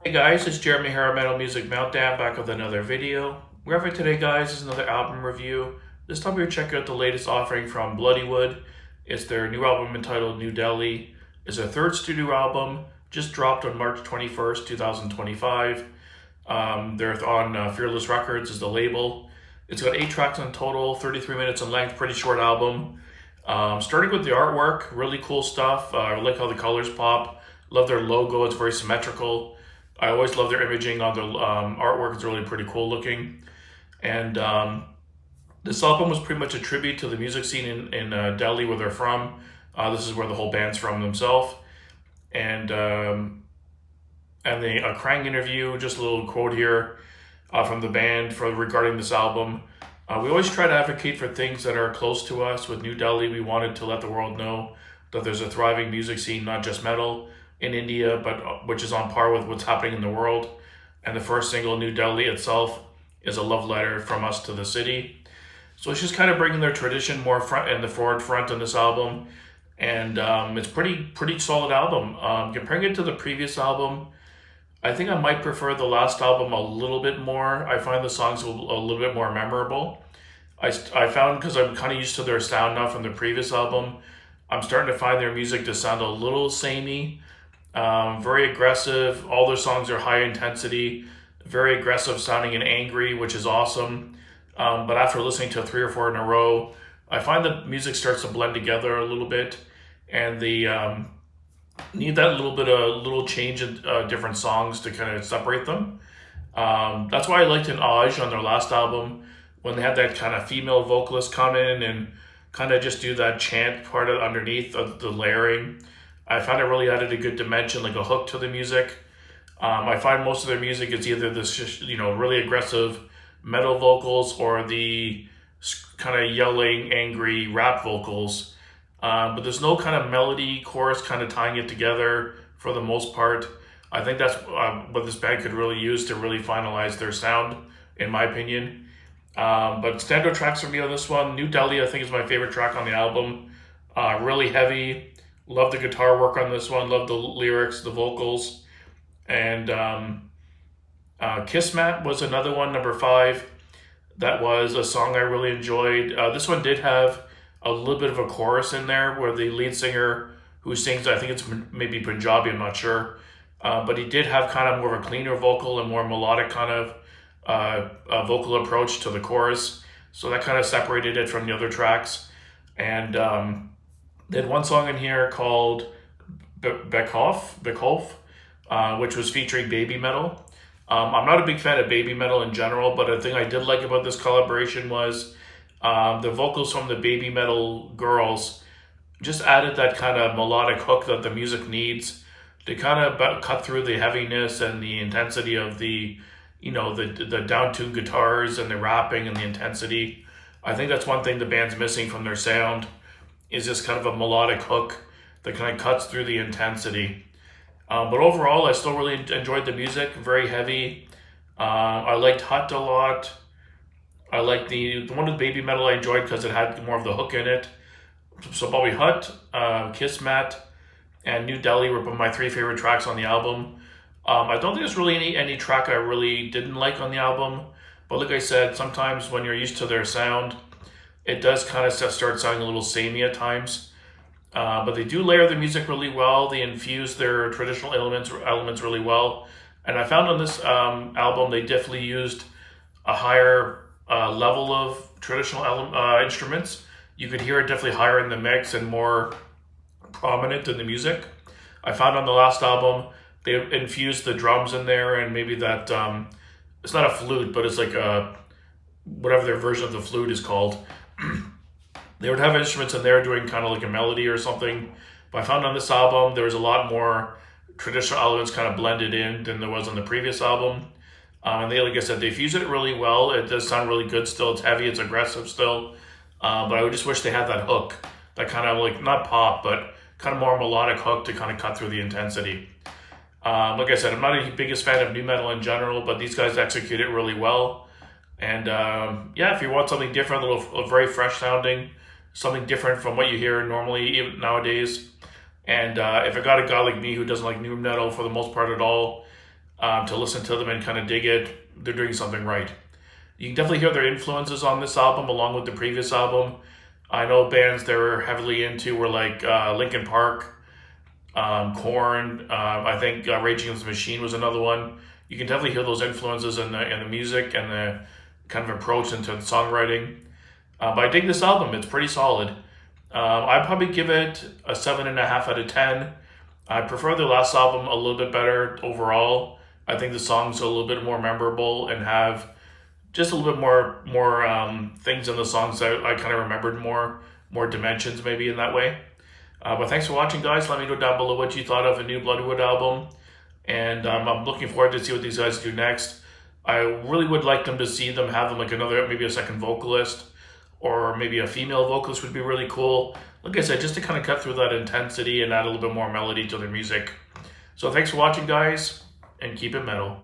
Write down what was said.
Hey guys, it's Jeremy here at Metal Music Meltdown, back with another video. We're for today, guys, is another album review. This time we're checking out the latest offering from Bloodywood. It's their new album entitled New Delhi. It's their third studio album, just dropped on March 21st, 2025. They're on Fearless Records is the label. It's got 8 tracks in total, 33 minutes in length, pretty short album. Starting with the artwork, really cool stuff. I like how the colors pop. Love their logo, it's very symmetrical. I always love their imaging on their artwork. It's really pretty cool looking. And this album was pretty much a tribute to the music scene in Delhi, where they're from. This is where the whole band's from themselves. And the Krang interview, just a little quote here from the band regarding this album. We always try to advocate for things that are close to us. With New Delhi, we wanted to let the world know that there's a thriving music scene, not just metal, in India, but which is on par with what's happening in the world. And the first single, New Delhi itself, is a love letter from us to the city. So it's just kind of bringing their tradition more front in the forefront on this album, and it's pretty solid album. Comparing it to the previous album, I think I might prefer the last album a little bit more. I find the songs a little bit more memorable. I found, because I'm kind of used to their sound now from the previous album, I'm starting to find their music to sound a little samey. Very aggressive. All their songs are high intensity, very aggressive sounding and angry, which is awesome. But after listening to 3 or 4 in a row, I find the music starts to blend together a little bit, and the need that little change in different songs to kind of separate them. That's why I liked an Aj on their last album, when they had that kind of female vocalist come in and kind of just do that chant part of underneath of the layering. I found it really added a good dimension, like a hook to the music. I find most of their music is either this just, really aggressive metal vocals or the kind of yelling, angry rap vocals. But there's no kind of melody, chorus kind of tying it together for the most part. I think that's what this band could really use to really finalize their sound, in my opinion. But standout tracks for me on this one, New Delhi, I think, is my favorite track on the album. Really heavy. Love the guitar work on this one. Love the lyrics, the vocals. And Kismet was another one, number 5. That was a song I really enjoyed. This one did have a little bit of a chorus in there where the lead singer who sings, I think it's maybe Punjabi, I'm not sure. But he did have kind of more of a cleaner vocal and more melodic kind of vocal approach to the chorus. So that kind of separated it from the other tracks. And they had one song in here called Bekhof, which was featuring Baby Metal. I'm not a big fan of Baby Metal in general, but the thing I did like about this collaboration was the vocals from the Baby Metal girls just added that kind of melodic hook that the music needs to kind of cut through the heaviness and the intensity of the down-tuned guitars and the rapping and the intensity. I think that's one thing the band's missing from their sound, is just kind of a melodic hook that kind of cuts through the intensity. But overall, I still really enjoyed the music, very heavy. I liked Hut a lot. I liked the one with Baby Metal I enjoyed because it had more of the hook in it. So probably Hut, Kismet, and New Delhi were my 3 favorite tracks on the album. I don't think there's really any track I really didn't like on the album. But like I said, sometimes when you're used to their sound, it does kind of start sounding a little samey at times. But they do layer the music really well. They infuse their traditional elements really well. And I found on this album, they definitely used a higher level of traditional instruments. You could hear it definitely higher in the mix and more prominent in the music. I found on the last album, they infused the drums in there, and maybe that, it's not a flute, but it's like whatever their version of the flute is called. They would have instruments in there doing kind of like a melody or something. But I found on this album, there was a lot more traditional elements kind of blended in than there was on the previous album. And they, like I said, they fuse it really well. It does sound really good still. It's heavy, it's aggressive still. But I would just wish they had that hook, that kind of like, not pop, but kind of more melodic hook to kind of cut through the intensity. Like I said, I'm not a biggest fan of nu metal in general, but these guys execute it really well. And yeah, if you want something different, very fresh sounding, something different from what you hear normally even nowadays. And if I got a guy like me who doesn't like nu metal for the most part at all, to listen to them and kind of dig it, they're doing something right. You can definitely hear their influences on this album along with the previous album. I know bands they were heavily into were like Linkin Park, Korn. I think Rage Against the Machine was another one. You can definitely hear those influences in the music and the kind of approach into the songwriting. But I dig this album. It's pretty solid. I'd probably give it a 7.5 out of 10. I prefer the last album a little bit better overall. I think the songs are a little bit more memorable and have just a little bit more things in the songs that I kind of remembered more dimensions maybe in that way. But thanks for watching, guys. Let me know down below what you thought of the new Bloodywood album. And I'm looking forward to see what these guys do next. I really would like them to see them have them like another, maybe a second vocalist or maybe a female vocalist would be really cool. Like I said, just to kind of cut through that intensity and add a little bit more melody to their music. So thanks for watching, guys, and keep it metal.